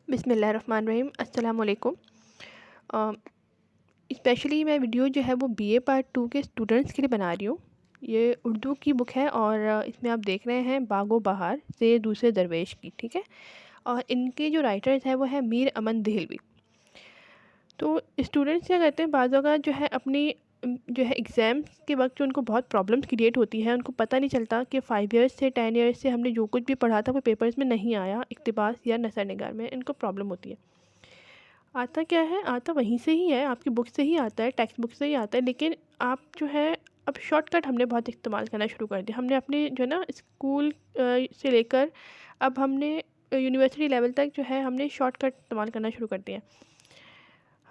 بسم اللہ الرحمن الرحیم. السلام علیکم. اسپیشلی میں ویڈیو جو ہے وہ بی اے پارٹ 2 کے اسٹوڈنٹس کے لیے بنا رہی ہوں. یہ اردو کی بک ہے اور اس میں آپ دیکھ رہے ہیں باغ و بہار سے دوسرے درویش کی. ٹھیک ہے. اور ان کے جو رائٹرز ہیں وہ ہیں میر امن دہلوی. تو اسٹوڈنٹس کیا کرتے ہیں بعض اوقات جو ہے اپنی جو ہے ایگزامس کے وقت جو ان کو بہت پرابلمس کریٹ ہوتی ہے. ان کو پتہ نہیں چلتا کہ 5 ایئرس سے 10 ایئرس سے ہم نے جو کچھ بھی پڑھا تھا وہ پیپرز میں نہیں آیا. اقتباس یا نثر نگار میں ان کو پرابلم ہوتی ہے. آتا کیا ہے؟ آتا وہیں سے ہی ہے، آپ کی بک سے ہی آتا ہے، ٹیکسٹ بک سے ہی آتا ہے. لیکن آپ جو ہے اب شارٹ کٹ ہم نے بہت استعمال کرنا شروع کر دیا. ہم نے اپنے جو ہے نا اسکول سے لے کر اب ہم نے یونیورسٹی لیول تک جو ہے ہم نے شارٹ کٹ استعمال کرنا شروع کر دیا.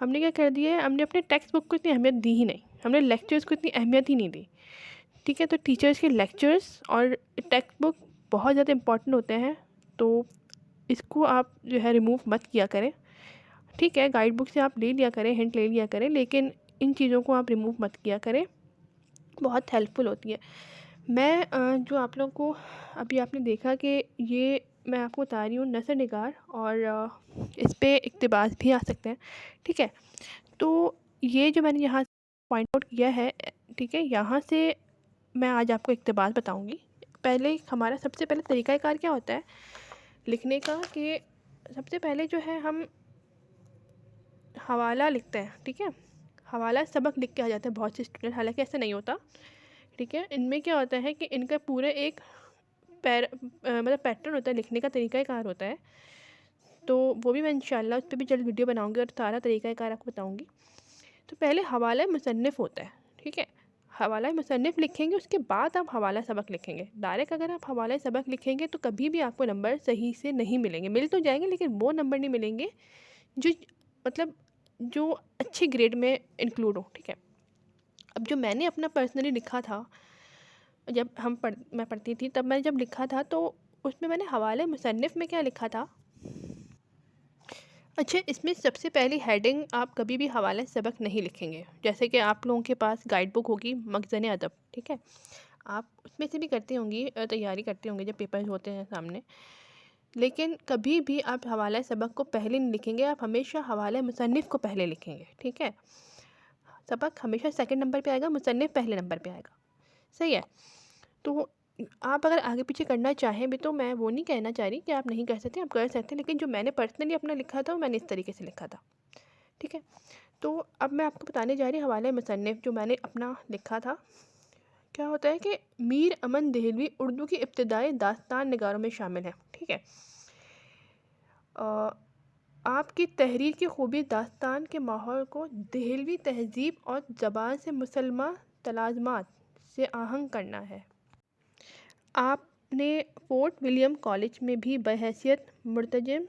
ہم نے کیا کر دیا ہے، ہم نے اپنے ٹیکسٹ بک کو اتنی اہمیت دی ہی نہیں، ہم نے لیکچرز کو اتنی اہمیت ہی نہیں دی. ٹھیک ہے. تو ٹیچرز کے لیکچرز اور ٹیکسٹ بک بہت زیادہ امپورٹنٹ ہوتے ہیں. تو اس کو آپ جو ہے ریموو مت کیا کریں. ٹھیک ہے، گائیڈ بک سے آپ لے لیا کریں، ہنٹ لے لیا کریں، لیکن ان چیزوں کو آپ ریموو مت کیا کریں. بہت ہیلپ فل ہوتی ہے. میں جو آپ لوگوں کو ابھی آپ نے دیکھا کہ یہ میں آپ کو بتا رہی ہوں نثر نگار، اور اس پہ اقتباس بھی آ سکتے ہیں. ٹھیک ہے. تو یہ جو میں نے یہاں پوائنٹ آؤٹ کیا ہے، ٹھیک ہے، یہاں سے میں آج آپ کو اقتباس بتاؤں گی. پہلے ہمارا سب سے پہلے طریقہ کار کیا ہوتا ہے لکھنے کا، کہ سب سے پہلے جو ہے ہم حوالہ لکھتے ہیں. ٹھیک ہے. حوالہ سبق لکھ کے آ جاتے ہیں بہت سے اسٹوڈنٹ، حالانکہ ایسا نہیں ہوتا. ٹھیک ہے. ان میں کیا ہوتا ہے کہ ان کا پورے ایک مطلب پیٹرن ہوتا ہے، لکھنے کا طریقہ کار ہوتا ہے. تو وہ بھی میں انشاءاللہ اس پہ بھی جلد ویڈیو بناؤں گی اور سارا طریقہ کار آپ کو بتاؤں گی. تو پہلے حوالہ مصنف ہوتا ہے. ٹھیک ہے. حوالہ مصنف لکھیں گے، اس کے بعد آپ حوالہ سبق لکھیں گے. ڈائریکٹ اگر آپ حوالہ سبق لکھیں گے تو کبھی بھی آپ کو نمبر صحیح سے نہیں ملیں گے. مل تو جائیں گے لیکن وہ نمبر نہیں ملیں گے جو مطلب جو اچھے گریڈ میں انکلوڈ ہو. ٹھیک ہے. اب جو میں نے اپنا پرسنلی لکھا تھا، جب میں پڑھتی تھی تب میں جب لکھا تھا تو اس میں نے حوالہ مصنف میں کیا لکھا تھا. اچھا، اس میں سب سے پہلی ہیڈنگ آپ کبھی بھی حوالہ سبق نہیں لکھیں گے. جیسے کہ آپ لوگوں کے پاس گائیڈ بک ہوگی مخزن ادب. ٹھیک ہے. آپ اس میں سے بھی کرتی ہوں گی، تیاری کرتے ہوں گے جب پیپرز ہوتے ہیں سامنے. لیکن کبھی بھی آپ حوالہ سبق کو پہلے نہیں لکھیں گے، آپ ہمیشہ حوالہ مصنف کو پہلے لکھیں گے. ٹھیک ہے. سبق ہمیشہ سیکنڈ نمبر پہ آئے گا، مصنف پہلے نمبر پہ آئے گا. صحیح ہے. تو آپ اگر آگے پیچھے کرنا چاہیں بھی تو میں وہ نہیں کہنا چاہ رہی کہ آپ نہیں کر سکتے، آپ کر سکتے ہیں. لیکن جو میں نے پرسنلی اپنا لکھا تھا وہ میں نے اس طریقے سے لکھا تھا. ٹھیک ہے. تو اب میں آپ کو بتانے جا رہی ہوں حوالہ مصنف جو میں نے اپنا لکھا تھا. کیا ہوتا ہے کہ میر امن دہلوی اردو کی ابتدائی داستان نگاروں میں شامل ہیں. ٹھیک ہے. آپ کی تحریر کی خوبی داستان کے ماحول کو دہلوی تہذیب اور زبان سے مسلمہ تلازمات سے آہنگ کرنا ہے. آپ نے فورٹ ولیم کالج میں بھی بحیثیت مرتجم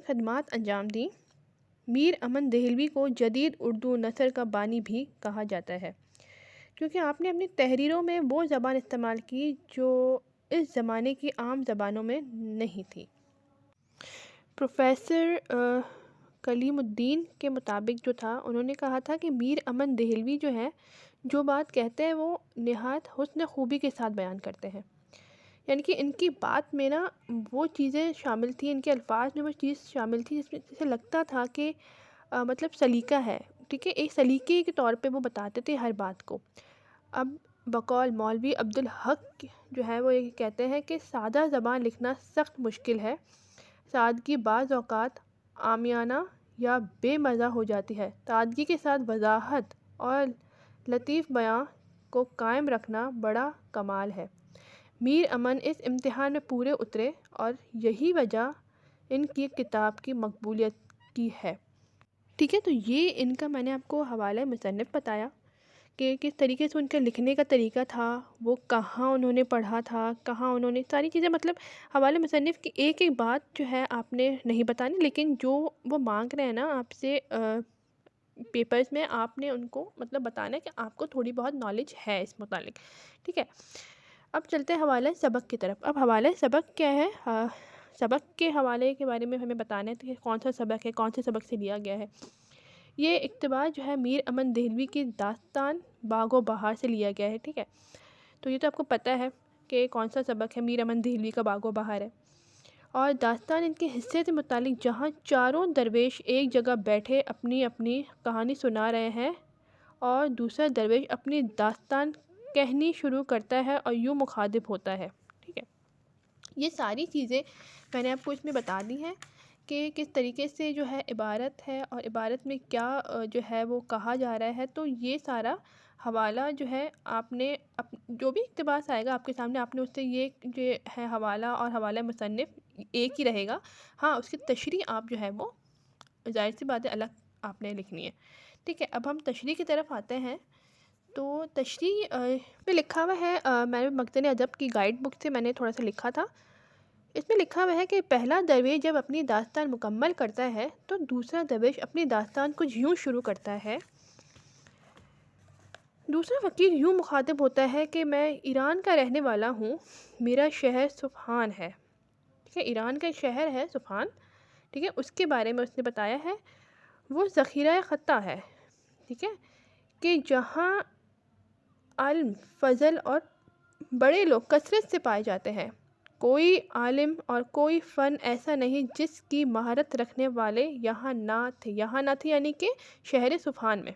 خدمات انجام دیں. میر امن دہلوی کو جدید اردو نثر کا بانی بھی کہا جاتا ہے، کیونکہ آپ نے اپنی تحریروں میں وہ زبان استعمال کی جو اس زمانے کی عام زبانوں میں نہیں تھی. پروفیسر کلیم الدین کے مطابق جو تھا، انہوں نے کہا تھا کہ میر امن دہلوی جو ہے جو بات کہتے ہیں وہ نہایت حسن خوبی کے ساتھ بیان کرتے ہیں. یعنی کہ ان کی بات میں نا وہ چیزیں شامل تھیں، ان کے الفاظ میں وہ چیز شامل تھی جس میں جسے لگتا تھا کہ مطلب سلیقہ ہے. ٹھیک ہے. ایک سلیقے کے طور پہ وہ بتاتے تھے ہر بات کو. اب بقول مولوی عبدالحق جو ہے وہ یہ کہتے ہیں کہ سادہ زبان لکھنا سخت مشکل ہے. سادگی بعض اوقات عامیانہ یا بے مزہ ہو جاتی ہے. سادگی کے ساتھ وضاحت اور لطیف بیان کو قائم رکھنا بڑا کمال ہے. میر امن اس امتحان میں پورے اترے اور یہی وجہ ان کی کتاب کی مقبولیت کی ہے. ٹھیک ہے. تو یہ ان کا میں نے آپ کو حوالہ مصنف بتایا کہ کس طریقے سے ان کا لکھنے کا طریقہ تھا، وہ کہاں انہوں نے پڑھا تھا، کہاں انہوں نے ساری چیزیں، مطلب حوالہ مصنف کی ایک ایک بات جو ہے آپ نے نہیں بتانی، لیکن جو وہ مانگ رہے ہیں نا آپ سے پیپرز میں، آپ نے ان کو مطلب بتانا ہے کہ آپ کو تھوڑی بہت نالج ہے اس متعلق. ٹھیک ہے. اب چلتے ہیں حوالہ سبق کی طرف. اب حوالہ سبق کیا ہے؟ سبق کے حوالے کے بارے میں ہمیں بتانا ہے کہ کون سا سبق ہے، کون سے سبق سے لیا گیا ہے. یہ اقتباس جو ہے میر امن دہلوی کی داستان باغ و بہار سے لیا گیا ہے. ٹھیک ہے. تو یہ تو آپ کو پتہ ہے کہ کون سا سبق ہے، میر امن دہلوی کا باغ و بہار ہے. اور داستان ان کے حصے سے متعلق جہاں چاروں درویش ایک جگہ بیٹھے اپنی اپنی کہانی سنا رہے ہیں اور دوسرا درویش اپنی داستان کہنی شروع کرتا ہے اور یوں مخاطب ہوتا ہے. ٹھیک ہے، یہ ساری چیزیں میں نے آپ کو اس میں بتا دی ہیں کہ کس طریقے سے جو ہے عبارت ہے اور عبارت میں کیا جو ہے وہ کہا جا رہا ہے. تو یہ سارا حوالہ جو ہے آپ نے جو بھی اقتباس آئے گا آپ کے سامنے، آپ نے اس سے یہ جو ہے حوالہ اور حوالہ مصنف ایک ہی رہے گا. ہاں، اس کی تشریح آپ جو ہے وہ ظاہر سی بات ہے الگ آپ نے لکھنی ہے. ٹھیک ہے، اب ہم تشریح کی طرف آتے ہیں. تو تشریح میں لکھا ہوا ہے، میں نے مخزن ادب کی گائیڈ بک سے میں نے تھوڑا سا لکھا تھا. اس میں لکھا ہوا ہے کہ پہلا درویش جب اپنی داستان مکمل کرتا ہے تو دوسرا درویش اپنی داستان کچھ یوں شروع کرتا ہے. دوسرا فقیر یوں مخاطب ہوتا ہے کہ میں ایران کا رہنے والا ہوں، میرا شہر صفحان ہے. ٹھیک ہے، ایران کا ایک شہر ہے صفحان. ٹھیک ہے، اس کے بارے میں اس نے بتایا ہے. وہ ذخیرہ خطہ ہے. ٹھیک ہے، کہ جہاں علم، فضل اور بڑے لوگ کثرت سے پائے جاتے ہیں. کوئی عالم اور کوئی فن ایسا نہیں جس کی مہارت رکھنے والے یہاں نہ تھے. یہاں نہ تھے یعنی کہ شہر صفحان میں.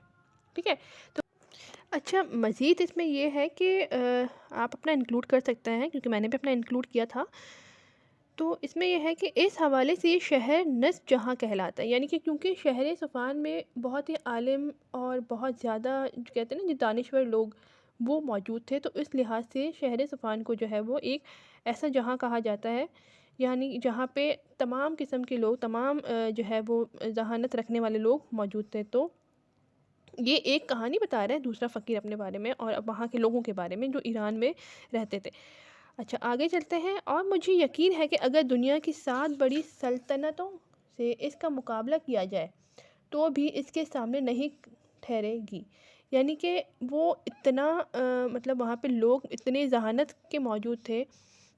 ٹھیک ہے، تو اچھا مزید اس میں یہ ہے کہ آپ اپنا انکلوڈ کر سکتے ہیں کیونکہ میں نے بھی اپنا انکلوڈ کیا تھا. تو اس میں یہ ہے کہ اس حوالے سے یہ شہر نصف جہاں کہلاتا ہے، یعنی کہ کیونکہ شہر صفحان میں بہت ہی عالم اور بہت زیادہ جو کہتے ہیں نا جو دانشور لوگ وہ موجود تھے، تو اس لحاظ سے شہر صفحان کو جو ہے وہ ایک ایسا جہاں کہا جاتا ہے، یعنی جہاں پہ تمام قسم کے لوگ، تمام جو ہے وہ ذہانت رکھنے والے لوگ موجود تھے. تو یہ ایک کہانی بتا رہا ہے دوسرا فقیر اپنے بارے میں اور وہاں کے لوگوں کے بارے میں جو ایران میں رہتے تھے. اچھا آگے چلتے ہیں. اور مجھے یقین ہے کہ اگر دنیا کی 7 بڑی سلطنتوں سے اس کا مقابلہ کیا جائے تو بھی اس کے سامنے نہیں ٹھہرے گی. یعنی کہ وہ اتنا مطلب وہاں پہ لوگ اتنے ذہانت کے موجود تھے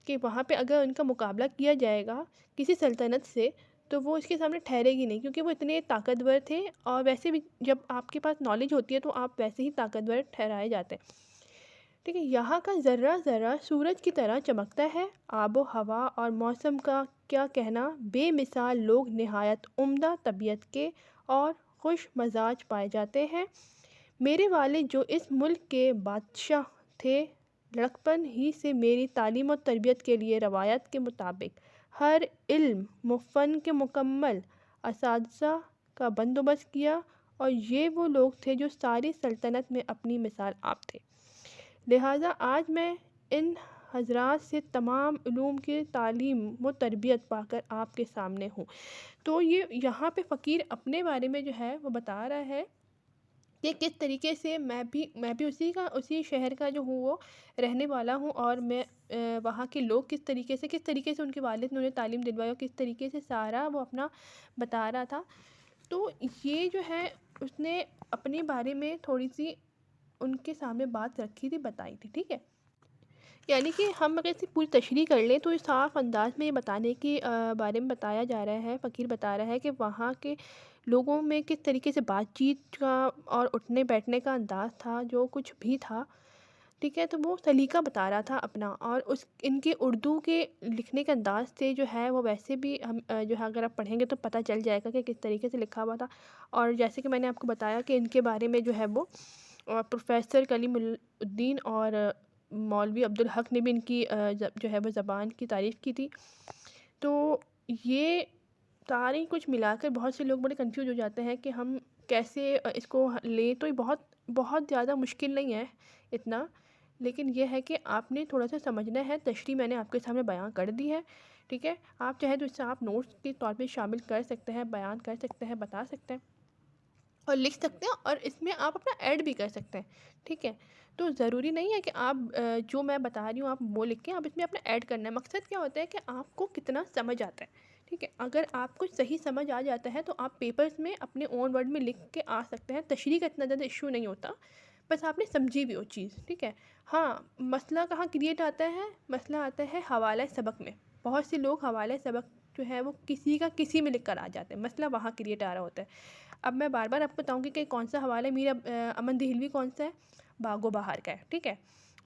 کہ وہاں پہ اگر ان کا مقابلہ کیا جائے گا کسی سلطنت سے تو وہ اس کے سامنے ٹھہرے گی نہیں، کیونکہ وہ اتنے طاقتور تھے. اور ویسے بھی جب آپ کے پاس نالج ہوتی ہے تو آپ ویسے ہی طاقتور ٹھہرائے جاتے ہیں. ٹھیک ہے، یہاں کا ذرہ ذرہ سورج کی طرح چمکتا ہے. آب و ہوا اور موسم کا کیا کہنا، بے مثال لوگ نہایت عمدہ طبیعت کے اور خوش مزاج پائے جاتے ہیں. میرے والد جو اس ملک کے بادشاہ تھے، لڑکپن ہی سے میری تعلیم و تربیت کے لیے روایت کے مطابق ہر علم و فن کے مکمل اساتذہ کا بندوبست کیا، اور یہ وہ لوگ تھے جو ساری سلطنت میں اپنی مثال آپ تھے. لہٰذا آج میں ان حضرات سے تمام علوم کی تعلیم و تربیت پا کر آپ کے سامنے ہوں. تو یہ یہاں پہ فقیر اپنے بارے میں جو ہے وہ بتا رہا ہے کہ کس طریقے سے میں بھی اسی شہر کا جو ہوں وہ رہنے والا ہوں، اور میں وہاں کے لوگ کس طریقے سے ان کے والد نے انہیں تعلیم دلوائی اور کس طریقے سے سارا وہ اپنا بتا رہا تھا. تو یہ جو ہے اس نے اپنے بارے میں تھوڑی سی ان کے سامنے بات رکھی تھی، بتائی تھی. ٹھیک ہے، یعنی کہ ہم اگر اس کی پوری تشریح کر لیں تو اس صاف انداز میں یہ بتانے کے بارے میں بتایا جا رہا ہے، فقیر بتا رہا ہے کہ وہاں کے لوگوں میں کس طریقے سے بات چیت کا اور اٹھنے بیٹھنے کا انداز تھا، جو کچھ بھی تھا. ٹھیک ہے، تو وہ سلیقہ بتا رہا تھا اپنا، اور ان کے اردو کے لکھنے کے انداز سے جو ہے وہ ویسے بھی ہم جو ہے اگر آپ پڑھیں گے تو پتہ چل جائے گا کہ کس طریقے سے لکھا ہوا تھا. اور جیسے کہ میں نے آپ کو بتایا کہ ان کے بارے میں جو ہے وہ پروفیسر کلیم الدین اور مولوی عبدالحق نے بھی ان کی جو ہے وہ زبان کی تعریف کی تھی. تو یہ سارے کچھ ملا کر بہت سے لوگ بڑے کنفیوز ہو جاتے ہیں کہ ہم کیسے اس کو لیں. تو یہ بہت زیادہ مشکل نہیں ہے اتنا، لیکن یہ ہے کہ آپ نے تھوڑا سا سمجھنا ہے. تشریح میں نے آپ کے سامنے بیان کر دی ہے. ٹھیک ہے، آپ چاہیں تو اس سے آپ نوٹس کے طور پہ شامل کر سکتے ہیں، بیان کر سکتے ہیں، بتا سکتے ہیں اور لکھ سکتے ہیں، اور اس میں آپ اپنا ایڈ بھی کر سکتے ہیں. ٹھیک ہے، تو ضروری نہیں ہے کہ آپ جو میں بتا رہی ہوں آپ وہ لکھیں، آپ اس میں اپنا ایڈ کرنا ہے. مقصد کیا ہوتا ہے کہ آپ کو کتنا سمجھ آتا ہے. ٹھیک ہے، اگر آپ کو صحیح سمجھ آ جاتا ہے تو آپ پیپرز میں اپنے اون ورڈ میں لکھ کے آ سکتے ہیں. تشریح کا اتنا زیادہ ایشو نہیں ہوتا، بس آپ نے سمجھی بھی وہ چیز. ٹھیک ہے، ہاں مسئلہ کہاں کریٹ آتا ہے؟ مسئلہ آتا ہے حوالہ سبق میں. بہت سے لوگ حوالہ سبق جو ہے وہ کسی میں لکھ کر آ جاتے ہیں، مسئلہ وہاں کریٹ آ رہا ہوتا ہے. اب میں بار بار آپ کو بتاؤں گی کہ کون سا حوالہ ہے. میرا امن دہلوی کون سا ہے؟ باغ و بہار کا ہے. ٹھیک ہے،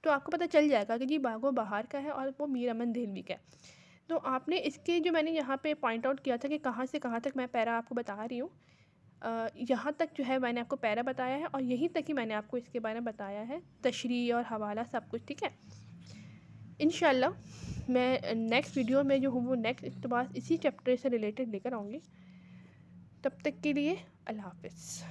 تو آپ کو پتہ چل جائے گا کہ جی باغ و بہار کا ہے اور وہ میر امن دہلوی کا ہے. تو آپ نے اس کے جو میں نے یہاں پہ پوائنٹ آؤٹ کیا تھا کہ کہاں سے کہاں تک میں پیرا آپ کو بتا رہی ہوں، یہاں تک جو ہے میں نے آپ کو پیرا بتایا ہے، اور یہیں تک ہی میں نے آپ کو اس کے بارے میں بتایا ہے، تشریح اور حوالہ سب کچھ، ٹھیک ہے۔ انشاءاللہ میں نیکسٹ ویڈیو میں جو ہوں وہ نیکسٹ اقتباس اسی چیپٹر سے ریلیٹڈ لے کر آؤں گی۔ تب تک کے لیے اللہ حافظ۔